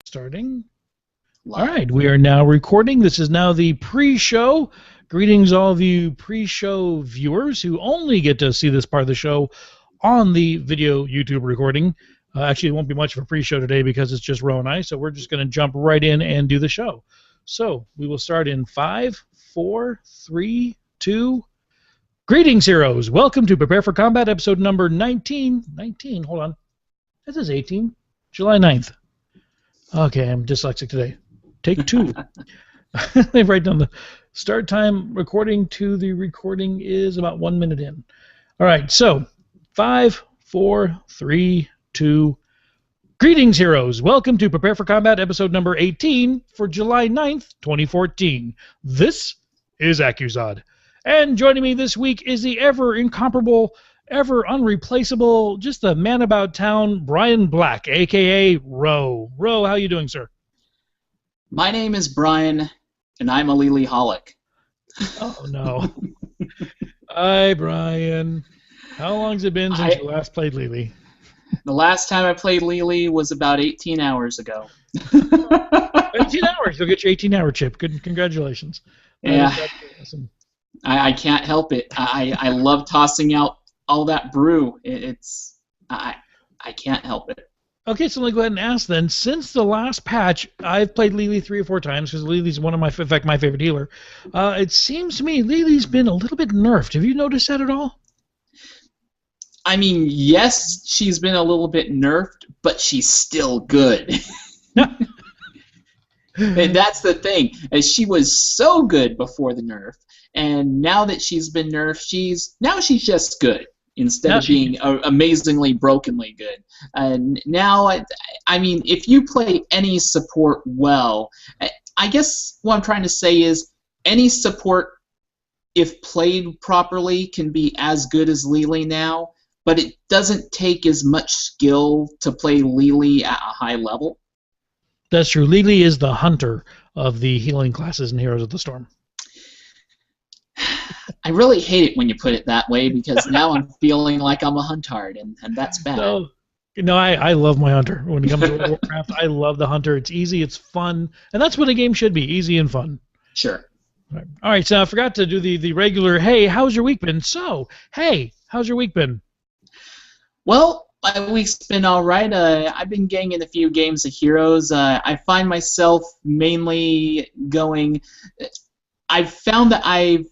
Starting. All right, we are now recording. This is now the pre-show. Greetings, all of you pre-show viewers who only get to see this part of the show on the video YouTube recording. Actually, it won't be much of a pre-show today because it's just Ro and I, so we're just going to jump right in and do the show. So we will start in 5, 4, 3, 2. Greetings, heroes. Welcome to Prepare for Combat, episode number 19. 19, hold on. This is 18. July 9th. Okay, I'm dyslexic today. Take 2. They write down the start time. Recording to the recording is about 1 minute in. All right, so 5, 4, 3, 2. Greetings, heroes. Welcome to Prepare for Combat, episode number 18 for July 9th, 2014. This is Accuzod. And joining me this week is the ever incomparable, ever unreplaceable, just the man about town, Brian Black, a.k.a. Ro. Ro, how you doing, sir? My name is Brian, and I'm a Lily-holic. Oh, no. Hi, Brian. How long's it been since you last played Lily? The last time I played Lily was about 18 hours ago. 18 hours. You'll get your 18-hour chip. Good, congratulations. Yeah. Awesome. I can't help it. I love tossing out all that brew. I can't help it. Okay, so let me go ahead and ask then. Since the last patch, I've played Lily 3 or 4 times because Lily's one of my, in fact, my favorite healer. It seems to me Lily's been a little bit nerfed. Have you noticed that at all? I mean, yes, she's been a little bit nerfed, but she's still good. And that's the thing, as she was so good before the nerf, and now that she's been nerfed, she's just good instead of being amazingly brokenly good. And now, I mean, if you play any support well, I guess what I'm trying to say is any support, if played properly, can be as good as Lily now, but it doesn't take as much skill to play Lily at a high level. That's true. Lily is the hunter of the healing classes in Heroes of the Storm. I really hate it when you put it that way because now I'm feeling like I'm a huntard, and that's bad. No, I love my hunter. When it comes to Warcraft, I love the hunter. It's easy, it's fun, and that's what a game should be, easy and fun. Sure. All right, so I forgot to do the regular, hey, how's your week been? So, hey, how's your week been? Well, my week's been all right. I've been getting in a few games of Heroes. I find myself mainly going... I've found that I've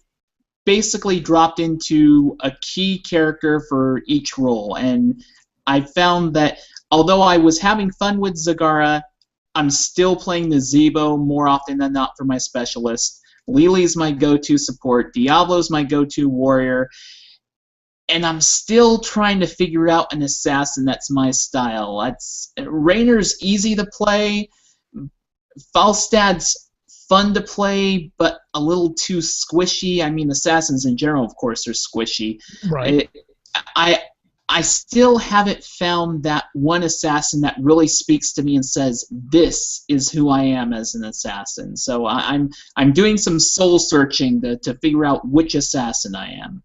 basically dropped into a key character for each role, and I found that although I was having fun with Zagara, I'm still playing the Zebo more often than not for my specialist. Lily's my go-to support. Diablo's my go-to warrior. And I'm still trying to figure out an assassin that's my style. Raynor's easy to play. Falstad's fun to play, but a little too squishy. I mean, assassins in general, of course, are squishy. Right. I still haven't found that one assassin that really speaks to me and says, this is who I am as an assassin. So I'm doing some soul searching to figure out which assassin I am.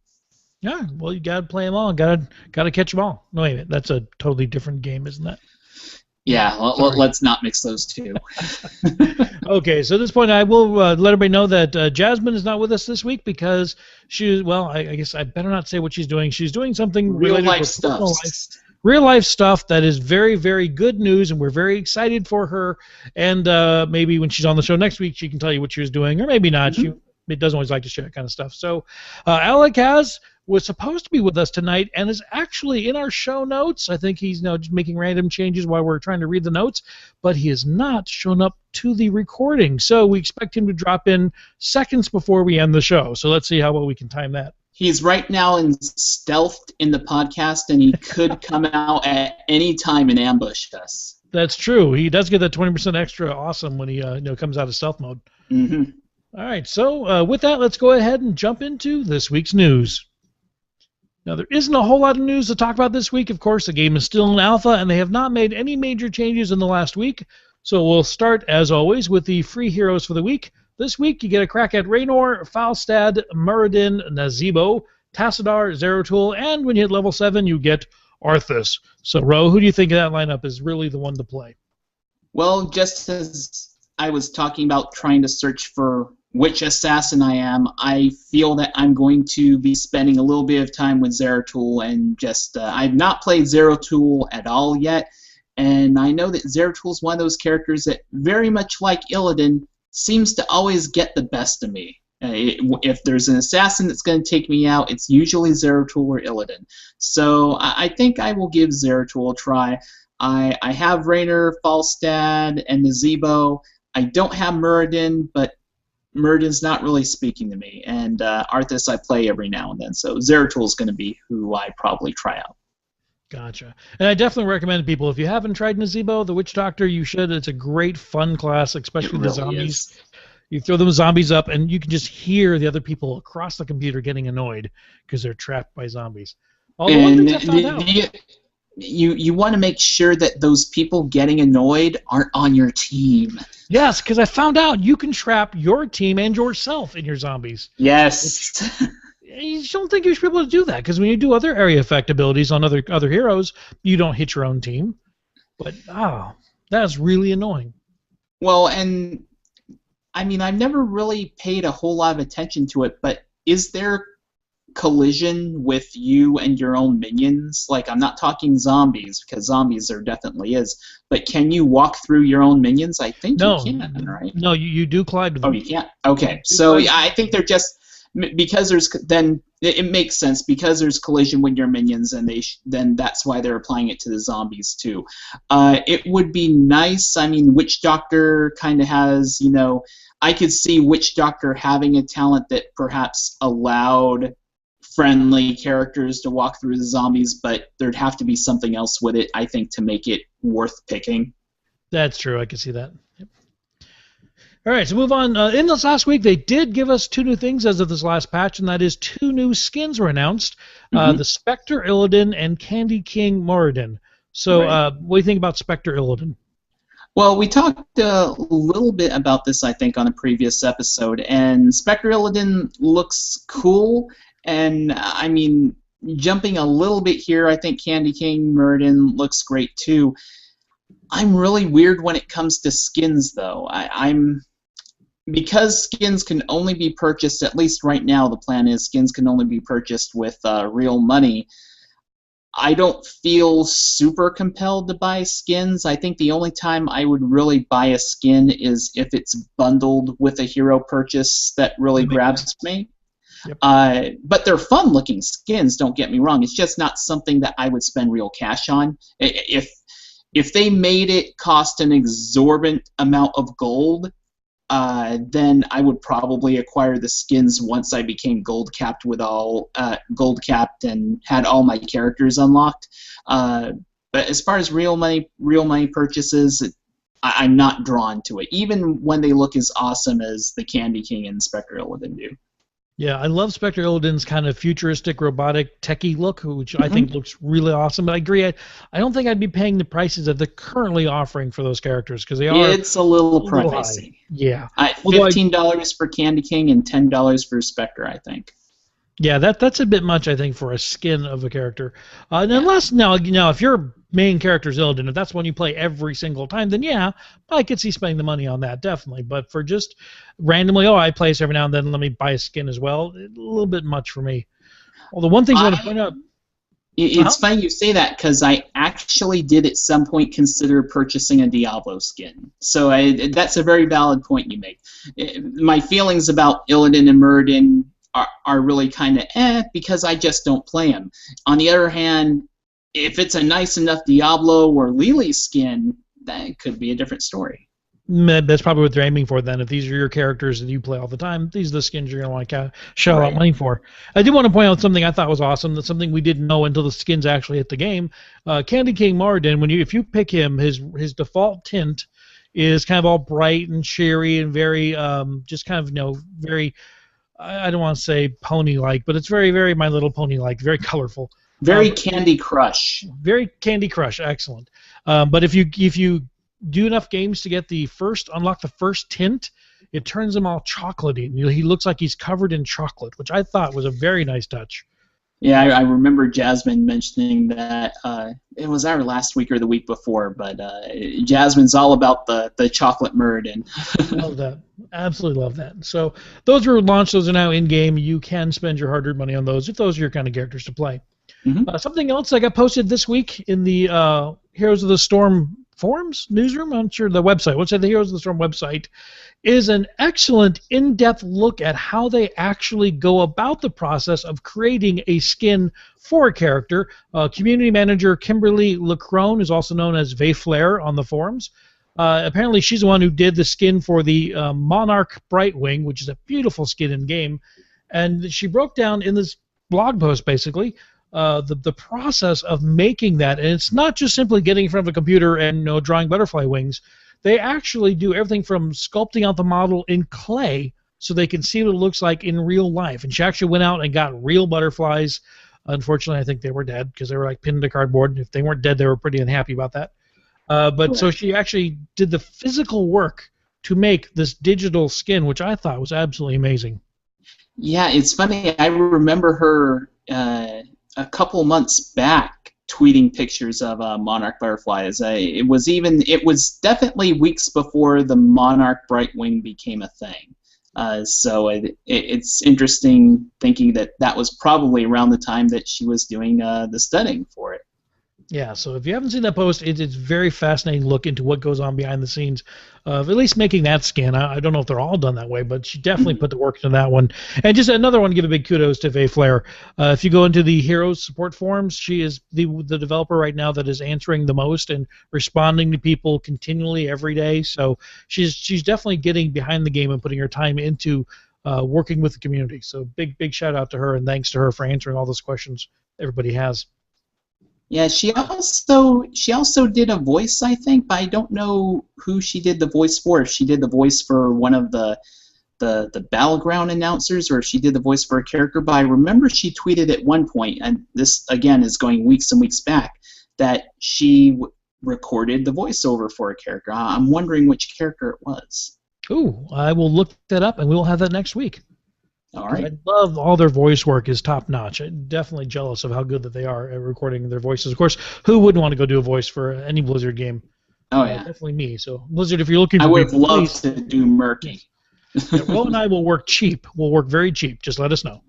Yeah, well, you gotta play them all. Gotta catch them all. No, wait a minute, that's a totally different game, isn't that? Yeah, let's not mix those two. Okay, so at this point, I will let everybody know that Jasmine is not with us this week because I guess I better not say what she's doing. She's doing something real life stuff. Real life stuff that is very, very good news, and we're very excited for her. And maybe when she's on the show next week, she can tell you what she was doing, or maybe not. Mm-hmm. She doesn't always like to share that kind of stuff. So, Alakaz was supposed to be with us tonight and is actually in our show notes. I think he's just making random changes while we're trying to read the notes, but he has not shown up to the recording. So we expect him to drop in seconds before we end the show. So let's see how well we can time that. He's right now stealthed in the podcast, and he could come out at any time and ambush us. That's true. He does get that 20% extra awesome when he comes out of stealth mode. Mm-hmm. All right, so with that, let's go ahead and jump into this week's news. Now, there isn't a whole lot of news to talk about this week. Of course, the game is still in alpha, and they have not made any major changes in the last week. So we'll start, as always, with the free heroes for the week. This week, you get a crack at Raynor, Falstad, Muradin, Nazeebo, Tassadar, Zeratul, and when you hit level 7, you get Arthas. So, Ro, who do you think of that lineup is really the one to play? Well, just as I was talking about trying to search for which assassin I am, I feel that I'm going to be spending a little bit of time with Zeratul, and just I've not played Zeratul at all yet, and I know that Zeratul is one of those characters that, very much like Illidan, seems to always get the best of me. If there's an assassin that's going to take me out, it's usually Zeratul or Illidan. So I think I will give Zeratul a try. I have Raynor, Falstad, and Nazebo. I don't have Muradin, but Muradin's not really speaking to me. And Arthas I play every now and then, so Zeratul's going to be who I probably try out. Gotcha. And I definitely recommend people, if you haven't tried Nazebo, the Witch Doctor, you should. It's a great, fun class, especially the zombies. You throw them zombies up, and you can just hear the other people across the computer getting annoyed because they're trapped by zombies. You want to make sure that those people getting annoyed aren't on your team. Yes, because I found out you can trap your team and yourself in your zombies. Yes. You don't think you should be able to do that, because when you do other area effect abilities on other heroes, you don't hit your own team. But, that's really annoying. Well, and I mean, I've never really paid a whole lot of attention to it, but is there collision with you and your own minions? Like, I'm not talking zombies, because zombies there definitely is, but can you walk through your own minions? I think you can, right? No, you do collide with them. Oh, you can't? Okay, so I think they're just, because there's, then it makes sense, because there's collision with your minions, and then that's why they're applying it to the zombies too. It would be nice, I mean, Witch Doctor kind of has, you know, I could see Witch Doctor having a talent that perhaps allowed friendly characters to walk through the zombies, but there'd have to be something else with it, I think, to make it worth picking. That's true, I can see that. Yep. All right, so move on. In this last week, they did give us 2 new things as of this last patch, and that is 2 new skins were announced. The Spectre Illidan and Candy King Moradin. So what do you think about Spectre Illidan? Well, we talked a little bit about this, I think, on a previous episode, and Spectre Illidan looks cool, and, I mean, jumping a little bit here, I think Candy King Moradin looks great, too. I'm really weird when it comes to skins, though. Because skins can only be purchased, at least right now the plan is skins can only be purchased with real money, I don't feel super compelled to buy skins. I think the only time I would really buy a skin is if it's bundled with a hero purchase that really grabs me. Yep. But they're fun-looking skins, don't get me wrong. It's just not something that I would spend real cash on. If they made it cost an exorbitant amount of gold, then I would probably acquire the skins once I became gold capped gold capped and had all my characters unlocked. But as far as real money purchases, I'm not drawn to it, even when they look as awesome as the Candy King and Spectre Illidan do. Yeah, I love Spectre Illidan's kind of futuristic, robotic, techie look, which I think looks really awesome. But I agree, I don't think I'd be paying the prices that they're currently offering for those characters, because they are. It's a little pricey. Yeah, $15 for Candy King and $10 for Spectre, I think. Yeah, that's a bit much, I think, for a skin of a character. Unless now, if your main character is Illidan, if that's one you play every single time, then yeah, I could see spending the money on that, definitely. But for just randomly, I play this every now and then, let me buy a skin as well, a little bit much for me. Well, the one thing I want to point out. It's funny you say that, because I actually did at some point consider purchasing a Diablo skin. So that's a very valid point you make. My feelings about Illidan and Muradin are really kind of because I just don't play them. On the other hand, if it's a nice enough Diablo or Lily skin, that could be a different story. That's probably what they're aiming for then. If these are your characters that you play all the time, these are the skins you're going to want to shell out money for. I did want to point out something I thought was awesome. That's something we didn't know until the skins actually hit the game. Candy King Moradin, if you pick him, his default tint is kind of all bright and cheery and very just kind of very. I don't want to say pony-like, but it's very, very My Little Pony-like, very colorful. Very Candy Crush. Very Candy Crush, excellent. But if you do enough games to unlock the first tint, it turns him all chocolatey. He looks like he's covered in chocolate, which I thought was a very nice touch. Yeah, I remember Jasmine mentioning that. It was our last week or the week before, but Jasmine's all about the chocolate murd. And Love that. Absolutely love that. So those are launched. Those are now in-game. You can spend your hard-earned money on those if those are your kind of characters to play. Something else I got posted this week in the Heroes of the Storm forums, newsroom, I'm sure the website, what's that, the Heroes of the Storm website, is an excellent in-depth look at how they actually go about the process of creating a skin for a character. Community manager Kimberly Lacrone is also known as Vayflare on the forums. Apparently she's the one who did the skin for the Monarch Brightwing, which is a beautiful skin in-game. And she broke down in this blog post, basically, the process of making that. And it's not just simply getting in front of a computer and drawing butterfly wings. They actually do everything from sculpting out the model in clay so they can see what it looks like in real life. And she actually went out and got real butterflies. Unfortunately, I think they were dead because they were like pinned to cardboard. If they weren't dead, they were pretty unhappy about that. But so she actually did the physical work to make this digital skin, which I thought was absolutely amazing. Yeah, it's funny. I remember her a couple months back tweeting pictures of Monarch butterflies. It was definitely weeks before the Monarch Brightwing became a thing. So it's interesting thinking that was probably around the time that she was doing the studying for it. Yeah, so if you haven't seen that post, it's a very fascinating look into what goes on behind the scenes of at least making that skin. I don't know if they're all done that way, but she definitely put the work into that one. And just another one to give a big kudos to Vayflare. If you go into the Heroes support forums, she is the developer right now that is answering the most and responding to people continually every day. So she's definitely getting behind the game and putting her time into working with the community. So big shout out to her, and thanks to her for answering all those questions everybody has. Yeah, she also did a voice, I think, but I don't know who she did the voice for. If she did the voice for one of the Battleground announcers, or if she did the voice for a character. But I remember she tweeted at one point, and this again is going weeks and weeks back, that she recorded the voiceover for a character. I'm wondering which character it was. Ooh, I will look that up, and we will have that next week. All right. I love all their voice work is top notch. I'm definitely jealous of how good that they are at recording their voices. Of course, who wouldn't want to go do a voice for any Blizzard game? Oh yeah, definitely me. So Blizzard, if you're looking for I would love to do Murky. Yeah, Will and I will work cheap. We'll work very cheap. Just let us know.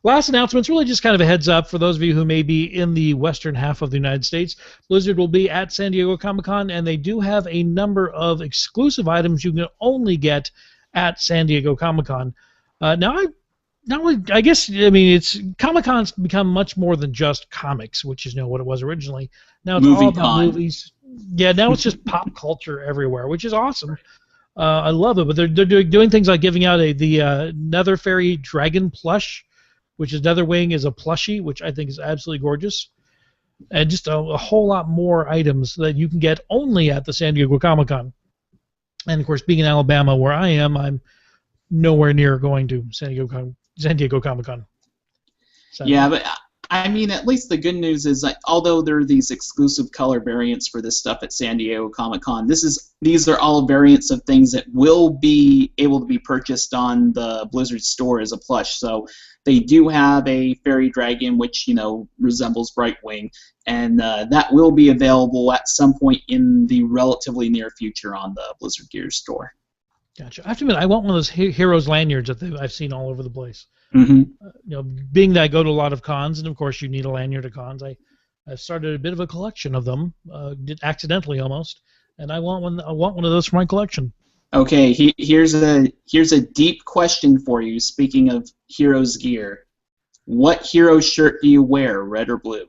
Last announcement's really just kind of a heads up for those of you who may be in the western half of the United States. Blizzard will be at San Diego Comic-Con, and they do have a number of exclusive items you can only get at San Diego Comic-Con. I guess it's Comic-Con's become much more than just comics, which is what it was originally. Now it's all about movies. Yeah, now it's just pop culture everywhere, which is awesome. I love it, but they're doing things like giving out the Nether Fairy Dragon plush, which is Netherwing is a plushie, which I think is absolutely gorgeous, and just a whole lot more items that you can get only at the San Diego Comic-Con. And of course, being in Alabama, where I am, I'm nowhere near going to San Diego Comic-Con. So. Yeah, but I mean, at least the good news is that although there are these exclusive color variants for this stuff at San Diego Comic-Con, these are all variants of things that will be able to be purchased on the Blizzard store as a plush. So they do have a fairy dragon, which resembles Brightwing, and that will be available at some point in the relatively near future on the Blizzard Gear store. Gotcha. I have to admit, I want one of those Heroes lanyards that I've seen all over the place. Mm-hmm. Being that I go to a lot of cons, and of course you need a lanyard at cons, I've started a bit of a collection of them, accidentally almost, and I want one. I want one of those for my collection. Okay, here's a deep question for you. Speaking of Heroes gear, what hero shirt do you wear, red or blue?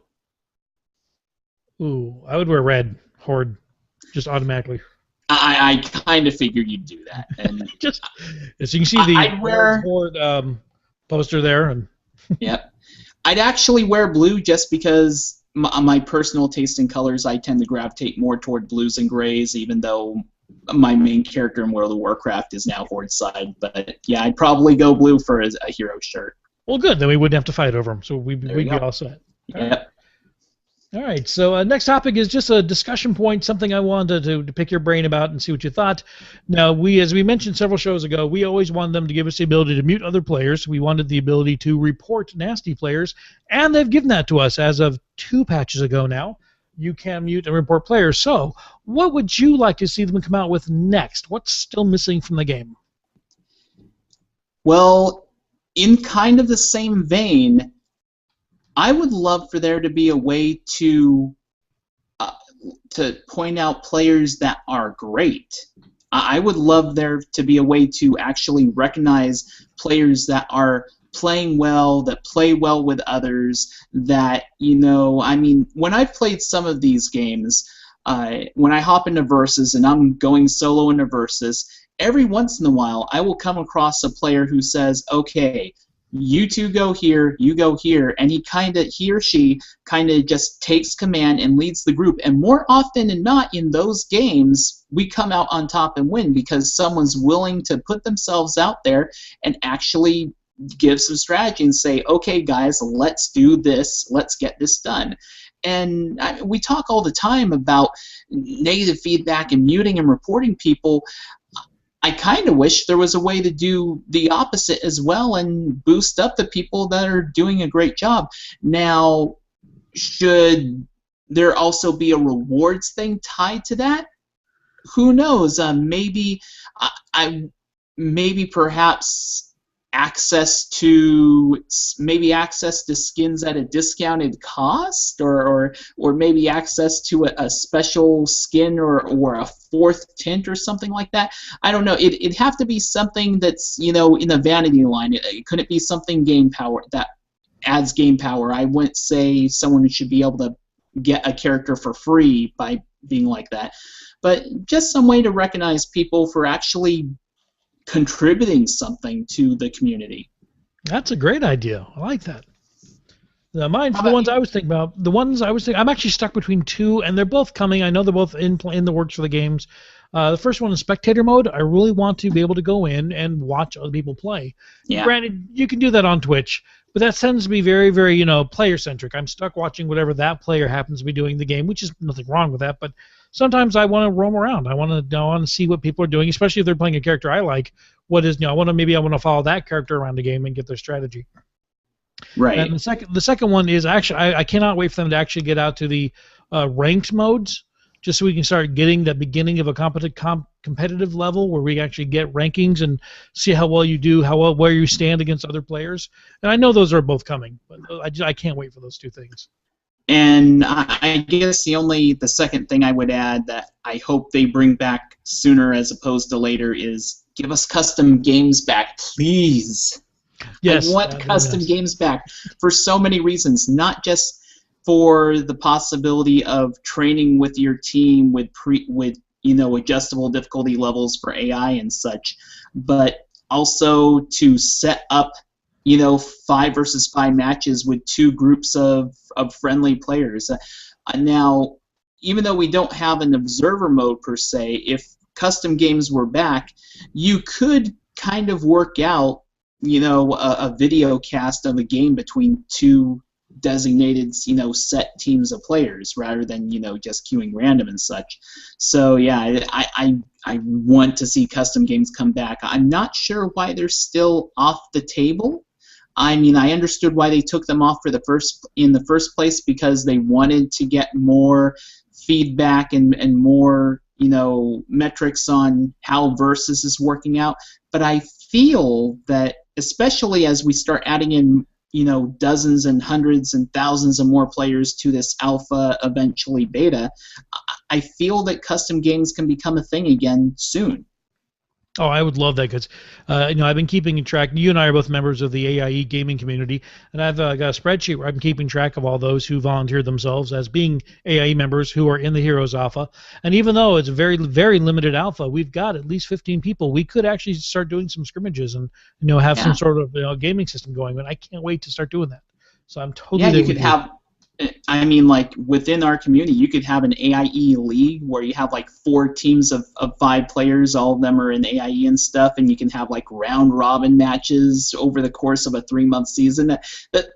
Ooh, I would wear red, Horde, just automatically. I kind of figured you'd do that. And just as you can see, the Horde poster there, and yep, I'd actually wear blue just because my personal taste in colors, I tend to gravitate more toward blues and grays, even though my main character in World of Warcraft is now Horde side. But yeah, I'd probably go blue for a hero shirt. Well, good. Then we wouldn't have to fight over them, so we'd be all set. Yep. All right, so next topic is just a discussion point, something I wanted to pick your brain about and see what you thought. Now, as we mentioned several shows ago, we always wanted them to give us the ability to mute other players. We wanted the ability to report nasty players, and they've given that to us as of 2 patches ago now. You can mute and report players. So, what would you like to see them come out with next? What's still missing from the game? Well, in kind of the same vein, I would love for there to be a way to point out players that are great. I would love there to be a way to actually recognize players that are playing well, that play well with others, that, I mean, when I've played some of these games, when I hop into Versus and I'm going solo into Versus, every once in a while I will come across a player who says, okay, you two go here, you go here, and he or she kind of just takes command and leads the group. And more often than not in those games, we come out on top and win because someone's willing to put themselves out there and actually give some strategy and say, okay, guys, let's do this, let's get this done. And we talk all the time about negative feedback and muting and reporting people. I kind of wish there was a way to do the opposite as well and boost up the people that are doing a great job. Now, should there also be a rewards thing tied to that? Who knows? Maybe perhaps access to skins at a discounted cost, or maybe access to a special skin or a fourth tint or something like that. I don't know. It'd have to be something that's in the vanity line. It couldn't be something game power that adds game power. I wouldn't say someone should be able to get a character for free by being like that, but just some way to recognize people for actually contributing something to the community. That's a great idea. I like that. Mine, for the ones I was thinking about, I'm actually stuck between two, and they're both coming. I know they're both in the works for the games. The first one is spectator mode. I really want to be able to go in and watch other people play. Yeah. Granted, you can do that on Twitch, but that tends to be very, very, player-centric. I'm stuck watching whatever that player happens to be doing in the game, which is nothing wrong with that, but sometimes I want to roam around. I want to see what people are doing, especially if they're playing a character I like. I want to follow that character around the game and get their strategy. Right. And the second one is actually I cannot wait for them to actually get out to the ranked modes, just so we can start getting the beginning of a competitive level where we actually get rankings and see how well you do, where you stand against other players. And I know those are both coming, but I can't wait for those two things. And I guess the second thing I would add that I hope they bring back sooner as opposed to later is give us custom games back, please. Yes, I want custom games back for so many reasons, not just for the possibility of training with your team with adjustable difficulty levels for AI and such, but also to set up 5 versus 5 matches with 2 groups of friendly players. Now, even though we don't have an observer mode per se, if custom games were back, you could kind of work out a video cast of a game between 2 designated set teams of players rather than just queuing random and such. So yeah, I want to see custom games come back. I'm not sure why they're still off the table. I mean, I understood why they took them off in the first place, because they wanted to get more feedback and more metrics on how Versus is working out. But I feel that especially as we start adding in dozens and hundreds and thousands of more players to this alpha, eventually beta, I feel that custom games can become a thing again soon. Oh, I would love that because, I've been keeping track. You and I are both members of the AIE gaming community, and I've got a spreadsheet where I'm keeping track of all those who volunteered themselves as being AIE members who are in the Heroes Alpha. And even though it's a very, very limited alpha, we've got at least 15 people. We could actually start doing some scrimmages and have some sort of gaming system going. And I can't wait to start doing that. So I'm totally. Yeah, you could have. I mean, like, within our community, you could have an AIE league where you have, like, 4 teams of 5 players. All of them are in AIE and stuff, and you can have, like, round-robin matches over the course of a 3-month season. But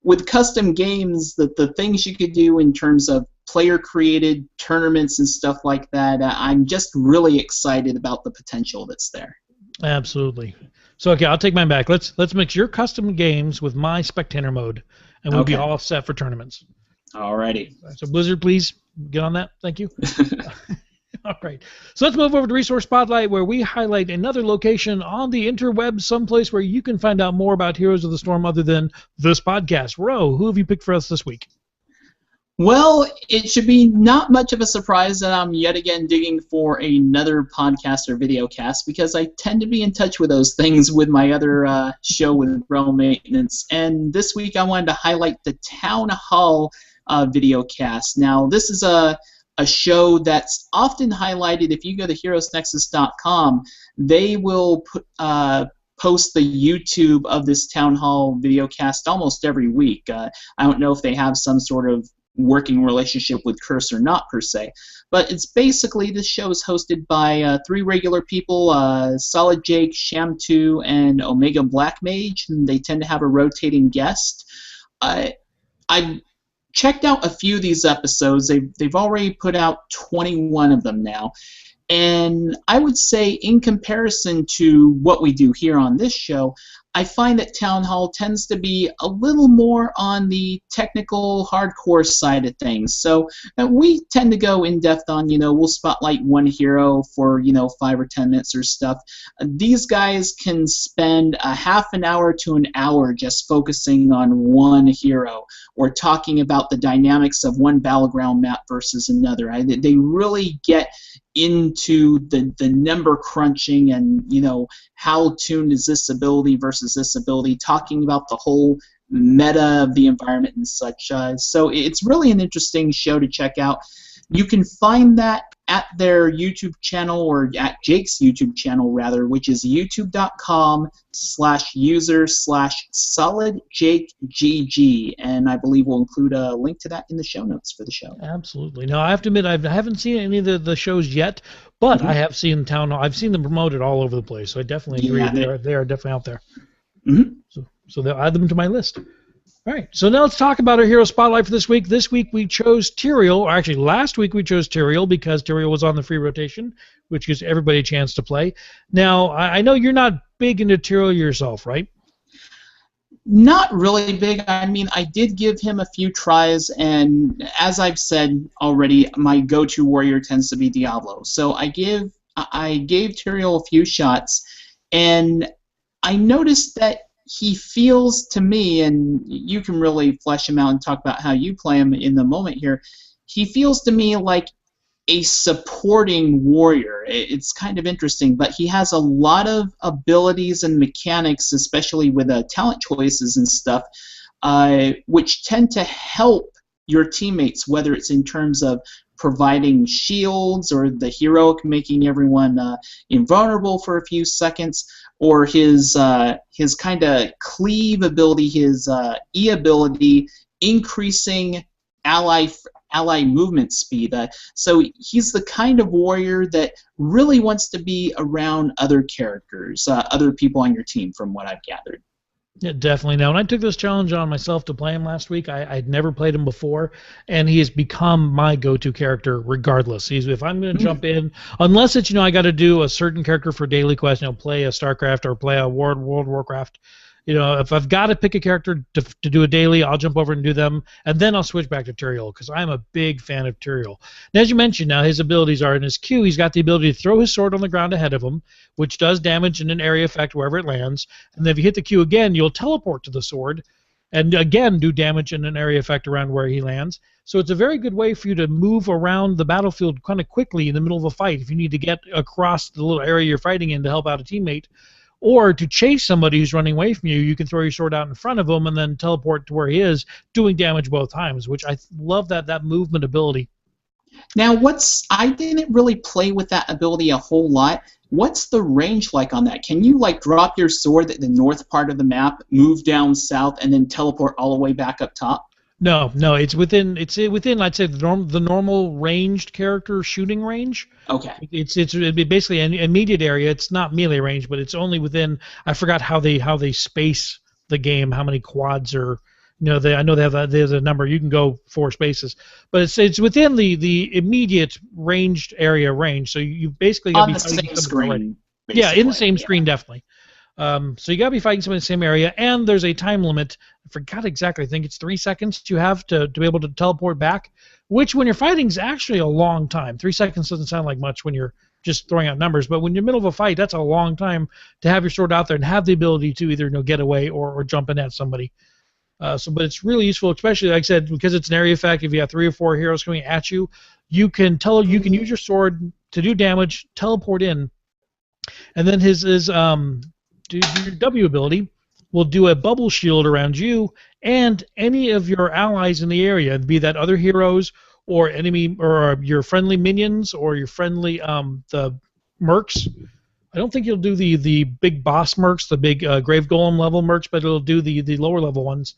with custom games, the things you could do in terms of player-created tournaments and stuff like that, I'm just really excited about the potential that's there. Absolutely. So okay, I'll take mine back. Let's mix your custom games with my spectator mode, and we'll be all set for tournaments. Alrighty. So Blizzard, please get on that. Thank you. All right. So let's move over to Resource Spotlight, where we highlight another location on the interweb, someplace where you can find out more about Heroes of the Storm other than this podcast. Ro, who have you picked for us this week? Well, it should be not much of a surprise that I'm yet again digging for another podcast or video cast, because I tend to be in touch with those things with my other show with Realm Maintenance. And this week I wanted to highlight the Town Hall video cast. Now, this is a show that's often highlighted. If you go to HeroesNexus.com, they will post the YouTube of this Town Hall video cast almost every week. I don't know if they have some sort of working relationship with Curse or not, per se, but it's basically, this show is hosted by 3 regular people, Solid Jake, Sham2, and Omega Black Mage, and they tend to have a rotating guest. I've checked out a few of these episodes. They've already put out 21 of them now, and I would say, in comparison to what we do here on this show, I find that Town Hall tends to be a little more on the technical, hardcore side of things. So we tend to go in depth on, we'll spotlight one hero for, 5 or 10 minutes or stuff. These guys can spend a half an hour to an hour just focusing on one hero, or talking about the dynamics of one battleground map versus another. They really get into the number crunching and, how tuned is this ability versus this ability, talking about the whole meta of the environment and such. So it's really an interesting show to check out. You can find that at their YouTube channel, or at Jake's YouTube channel rather, which is youtube.com/user/solidjakegg, and I believe we'll include a link to that in the show notes for the show. Absolutely. Now, I have to admit, I haven't seen any of the shows yet, but I have seen Town Hall. I've seen them promoted all over the place, so I definitely agree. They are definitely out there. So they'll add them to my list. All right, so now let's talk about our Hero Spotlight for this week. This week we chose Tyrael, or actually last week we chose Tyrael because Tyrael was on the free rotation, which gives everybody a chance to play. Now, I know you're not big into Tyrael yourself, right? Not really big. I mean, I did give him a few tries, and as I've said already, my go-to warrior tends to be Diablo. So I gave Tyrael a few shots, and I noticed that he feels to me, and you can really flesh him out and talk about how you play him in the moment here, he feels to me like a supporting warrior. It's kind of interesting, but he has a lot of abilities and mechanics, especially with talent choices and stuff, which tend to help your teammates, whether it's in terms of providing shields, or the heroic making everyone invulnerable for a few seconds, or his kind of cleave ability, his E ability, increasing ally movement speed. So he's the kind of warrior that really wants to be around other characters, other people on your team, from what I've gathered. Yeah, definitely. Now, when I took this challenge on myself to play him last week, I'd never played him before, and he has become my go-to character regardless. If I'm going to jump in, unless it's, I got to do a certain character for daily quest, play a StarCraft or play a World of Warcraft, if I've got to pick a character to do a daily, I'll jump over and do them, and then I'll switch back to Tyrael, because I'm a big fan of Tyrael. And as you mentioned, now his abilities are in his Q. He's got the ability to throw his sword on the ground ahead of him, which does damage in an area effect wherever it lands, and then if you hit the Q again, you'll teleport to the sword, and again do damage in an area effect around where he lands. So it's a very good way for you to move around the battlefield kind of quickly in the middle of a fight if you need to get across the little area you're fighting in to help out a teammate. Or to chase somebody who's running away from you, you can throw your sword out in front of him and then teleport to where he is, doing damage both times, which I love that movement ability. Now, I didn't really play with that ability a whole lot. What's the range like on that? Can you drop your sword at the north part of the map, move down south, and then teleport all the way back up top? No, it's within I'd say the normal ranged character shooting range. Okay. It'd be basically an immediate area. It's not melee range, but it's only within. I forgot how they space the game, how many quads are I know there's a number. You can go 4 spaces, but it's within the immediate ranged area range. So you basically got to On be the fighting same somebody already. screen. Yeah, in the basically, same yeah. screen, definitely. So you got to be fighting somebody in the same area, and there's a time limit. I forgot exactly. I think it's 3 seconds you have to be able to teleport back, which when you're fighting is actually a long time. 3 seconds doesn't sound like much when you're just throwing out numbers, but when you're in the middle of a fight, that's a long time to have your sword out there and have the ability to either get away or jump in at somebody. But it's really useful, especially like I said, because it's an area effect. If you have 3 or 4 heroes coming at you, you can use your sword to do damage, teleport in, and then his your W ability will do a bubble shield around you and any of your allies in the area, be that other heroes or enemy or your friendly minions or your friendly the mercs. I don't think you'll do the big boss mercs, the big grave golem level mercs, but it'll do the lower level ones.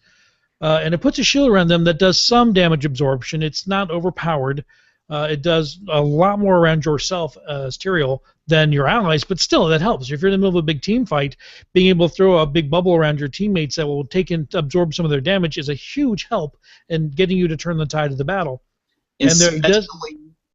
And it puts a shield around them that does some damage absorption. It's not overpowered. It does a lot more around yourself as Tyrael than your allies, but still that helps. If you're in the middle of a big team fight, being able to throw a big bubble around your teammates that will absorb some of their damage is a huge help in getting you to turn the tide of the battle.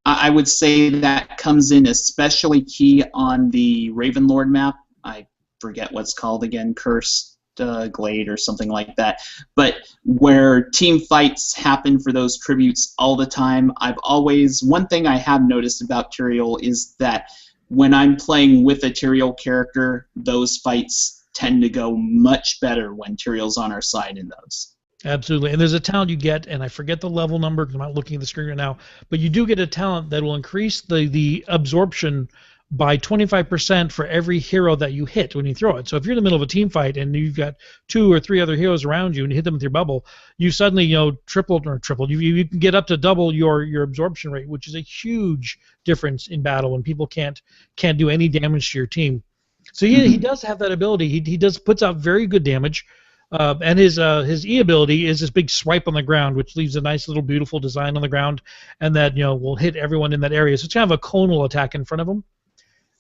I would say that comes in especially key on the Ravenlord map. I forget what's called again, Cursed Glade or something like that. But where team fights happen for those tributes all the time, one thing I have noticed about Tyrael is that when I'm playing with a Tyrael character, those fights tend to go much better when Tyrael's on our side in those. Absolutely, and there's a talent you get, and I forget the level number because I'm not looking at the screen right now, but you do get a talent that will increase the absorption by 25% for every hero that you hit when you throw it. So if you're in the middle of a team fight and you've got 2 or 3 other heroes around you and you hit them with your bubble, you suddenly tripled. You can get up to double your absorption rate, which is a huge difference in battle when people can't do any damage to your team. So he does have that ability. He puts out very good damage. And his E ability is this big swipe on the ground, which leaves a nice little beautiful design on the ground, and that will hit everyone in that area. So it's kind of a conal attack in front of him.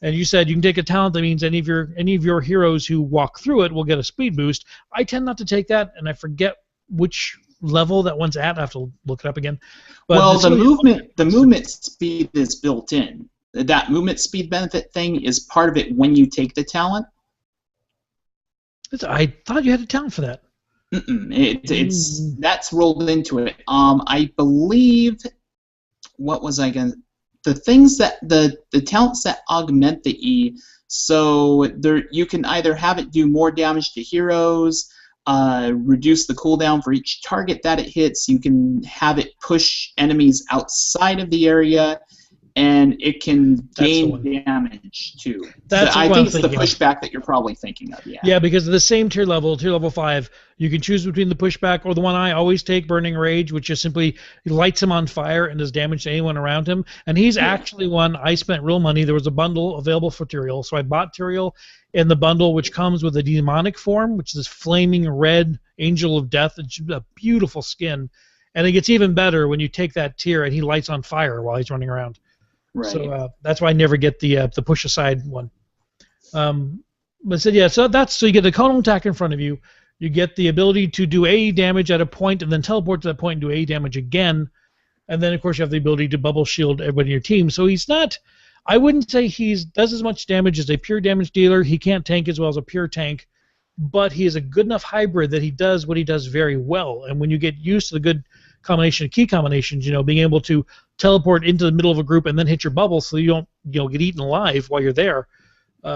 And you said you can take a talent that means any of your heroes who walk through it will get a speed boost. I tend not to take that, and I forget which level that one's at. I have to look it up again. But the movement speed is built in. That movement speed benefit thing is part of it when you take the talent. I thought you had a talent for that. That's rolled into it. I believe. What was I going? The things that the talents that augment the E. So you can either have it do more damage to heroes, reduce the cooldown for each target that it hits. You can have it push enemies outside of the area, and it can gain damage too. I think it's the pushback that you're probably thinking of. Yeah, because of the same tier level 5, you can choose between the pushback or the one I always take, Burning Rage, which just simply lights him on fire and does damage to anyone around him. And he's actually one I spent real money. There was a bundle available for Tyrael, so I bought Tyrael in the bundle, which comes with a demonic form, which is this flaming red angel of death. It's a beautiful skin, and it gets even better when you take that tier and he lights on fire while he's running around. Right. So that's why I never get the push aside one. But so you get the conal attack in front of you. You get the ability to do AE damage at a point and then teleport to that point and do AE damage again. And then of course you have the ability to bubble shield everybody in your team. So he's not. I wouldn't say he does as much damage as a pure damage dealer. He can't tank as well as a pure tank, but he is a good enough hybrid that he does what he does very well. And when you get used to the good combination of key combinations, being able to teleport into the middle of a group and then hit your bubble so you don't get eaten alive while you're there,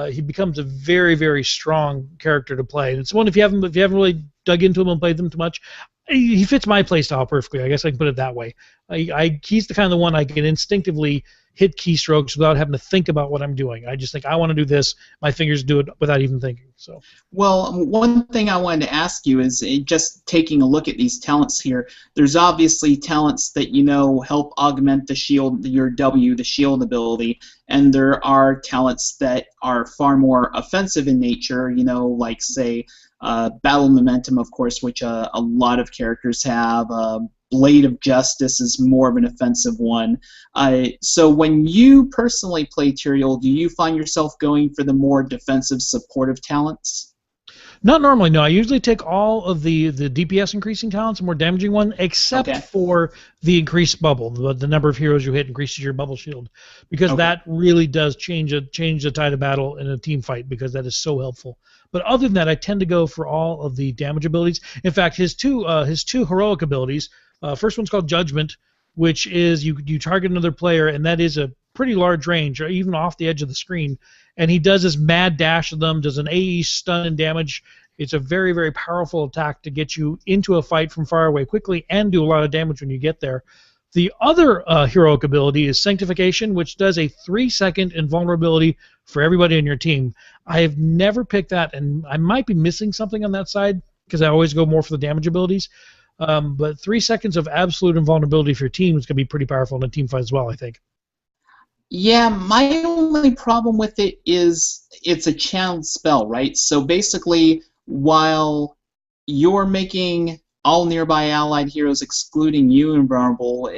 he becomes a very, very strong character to play. And it's one if you haven't really dug into him and played them too much, he fits my playstyle perfectly. I guess I can put it that way. He's the kind of one I can instinctively hit keystrokes without having to think about what I'm doing. I just think I want to do this. My fingers do it without even thinking. So. Well, one thing I wanted to ask you is just taking a look at these talents here. There's obviously talents that help augment the shield, your W, the shield ability, and there are talents that are far more offensive in nature. Like say Battle Momentum, of course, which a lot of characters have. Blade of Justice is more of an offensive one. So when you personally play Tyrael, do you find yourself going for the more defensive, supportive talents? Not normally, no. I usually take all of the DPS increasing talents, the more damaging one, except for the increased bubble. The number of heroes you hit increases your bubble shield, because that really does change the tide of battle in a team fight, because that is so helpful. But other than that, I tend to go for all of the damage abilities. In fact, his two heroic abilities. First one's called Judgment, which is you target another player, and that is a pretty large range, or even off the edge of the screen. And he does his mad dash of them, does an AE stun and damage. It's a very, very powerful attack to get you into a fight from far away quickly and do a lot of damage when you get there. The other heroic ability is Sanctification, which does a 3-second invulnerability for everybody in your team. I have never picked that, and I might be missing something on that side, because I always go more for the damage abilities. But 3 seconds of absolute invulnerability for your team is going to be pretty powerful in a team fight as well, I think. Yeah, my only problem with it is it's a channeled spell, right? So basically, while you're making all nearby allied heroes excluding you invulnerable,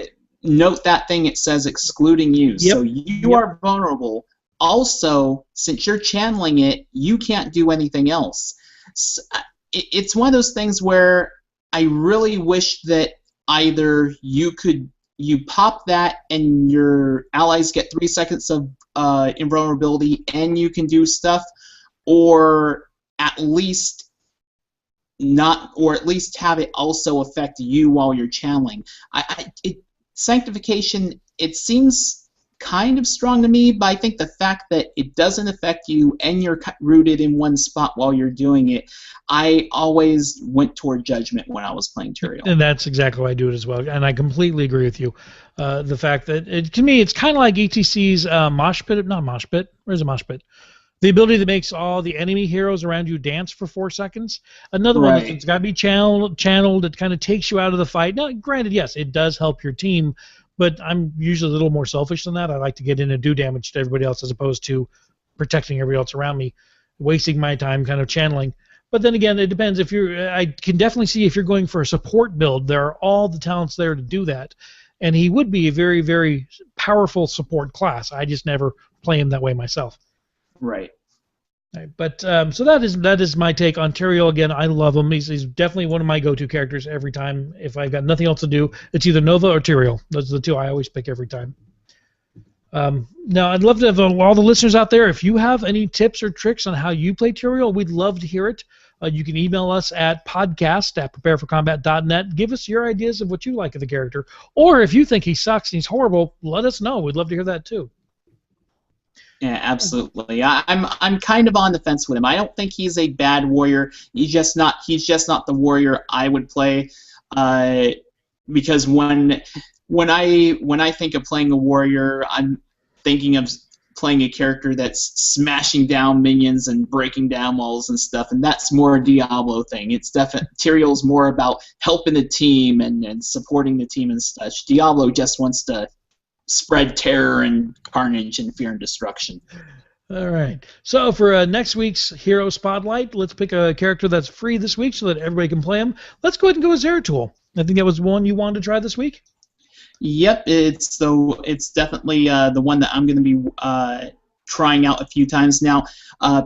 note that thing, it says excluding you. Yep. So you are vulnerable. Also, since you're channeling it, you can't do anything else. So, it's one of those things where I really wish that either you pop that and your allies get 3 seconds of invulnerability and you can do stuff, or at least have it also affect you while you're channeling. Sanctification, it seems kind of strong to me, but I think the fact that it doesn't affect you and you're rooted in one spot while you're doing it, I always went toward Judgment when I was playing Tyrael. And that's exactly why I do it as well, and I completely agree with you. The fact that, to me, it's kind of like ETC's Mosh Pit, not Mosh Pit, where's the Mosh Pit? The ability that makes all the enemy heroes around you dance for 4 seconds. Another one that's got to be channeled, it kind of takes you out of the fight. Now, granted, yes, it does help your team, but I'm usually a little more selfish than that. I like to get in and do damage to everybody else as opposed to protecting everybody else around me, wasting my time kind of channeling. But then again, it depends. I can definitely see if you're going for a support build, there are all the talents there to do that. And he would be a very, very powerful support class. I just never play him that way myself. Right. But so that is my take on Tyrael. Again, I love him. He's definitely one of my go-to characters every time. If I've got nothing else to do, it's either Nova or Tyrael. Those are the two I always pick every time. Now, I'd love to have all the listeners out there. If you have any tips or tricks on how you play Tyrael, we'd love to hear it. You can email us at podcast@prepareforcombat.net. Give us your ideas of what you like of the character. Or if you think he sucks and he's horrible, let us know. We'd love to hear that too. Yeah, absolutely. I'm kind of on the fence with him. I don't think he's a bad warrior. He's just not the warrior I would play. Because when I think of playing a warrior, I'm thinking of playing a character that's smashing down minions and breaking down walls and stuff, and that's more a Diablo thing. It's definitely Tyrael's more about helping the team and supporting the team and such. Diablo just wants to spread terror and carnage and fear and destruction. All right. So for next week's Hero Spotlight, let's pick a character that's free this week so that everybody can play him. Let's go ahead and go with Zeratul. I think that was one you wanted to try this week. Yep, it's definitely the one that I'm going to be trying out a few times now.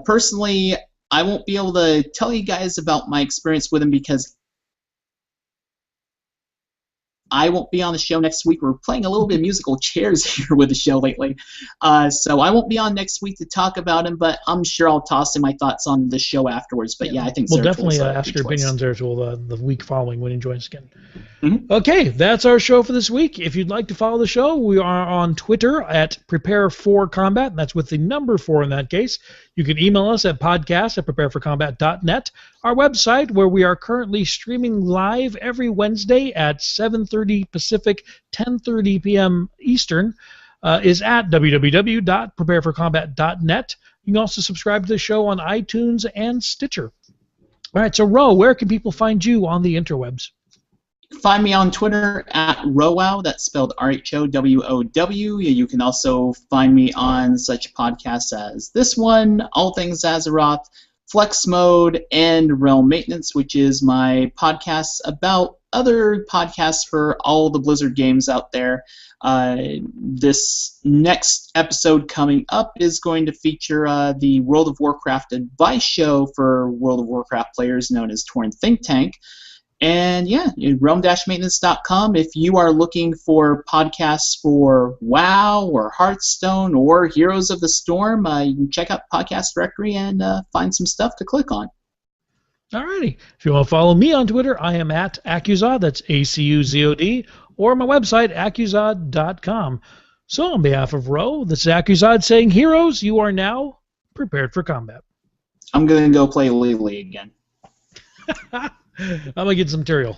Personally, I won't be able to tell you guys about my experience with him because I won't be on the show next week. We're playing a little bit of musical chairs here with the show lately. So I won't be on next week to talk about him, but I'm sure I'll toss in my thoughts on the show afterwards. But yeah, I think we'll definitely ask your opinion on Zeratul the week following when he joins again. Mm-hmm. Okay, that's our show for this week. If you'd like to follow the show, we are on Twitter at Prepare4Combat, and that's with the number 4 in that case. You can email us at podcast@prepareforcombat.net. Our website, where we are currently streaming live every Wednesday at 7:30 Pacific, 10:30 p.m. Eastern, is at www.prepareforcombat.net. You can also subscribe to the show on iTunes and Stitcher. All right, so Ro, where can people find you on the interwebs? Find me on Twitter at Rowow, that's spelled RHOWOW. You can also find me on such podcasts as this one, All Things Azeroth, Flex Mode, and Realm Maintenance, which is my podcast about other podcasts for all the Blizzard games out there. This next episode coming up is going to feature the World of Warcraft advice show for World of Warcraft players known as Torn Think Tank. And yeah, realm-maintenance.com. If you are looking for podcasts for WoW or Hearthstone or Heroes of the Storm, you can check out Podcast Directory and find some stuff to click on. Alrighty. If you want to follow me on Twitter, I am at Accuzod, that's ACUZOD, or my website, accuzod.com. So on behalf of Ro, this is Accuzod saying, heroes, you are now prepared for combat. I'm going to go play Lily again. I'm going to get some material.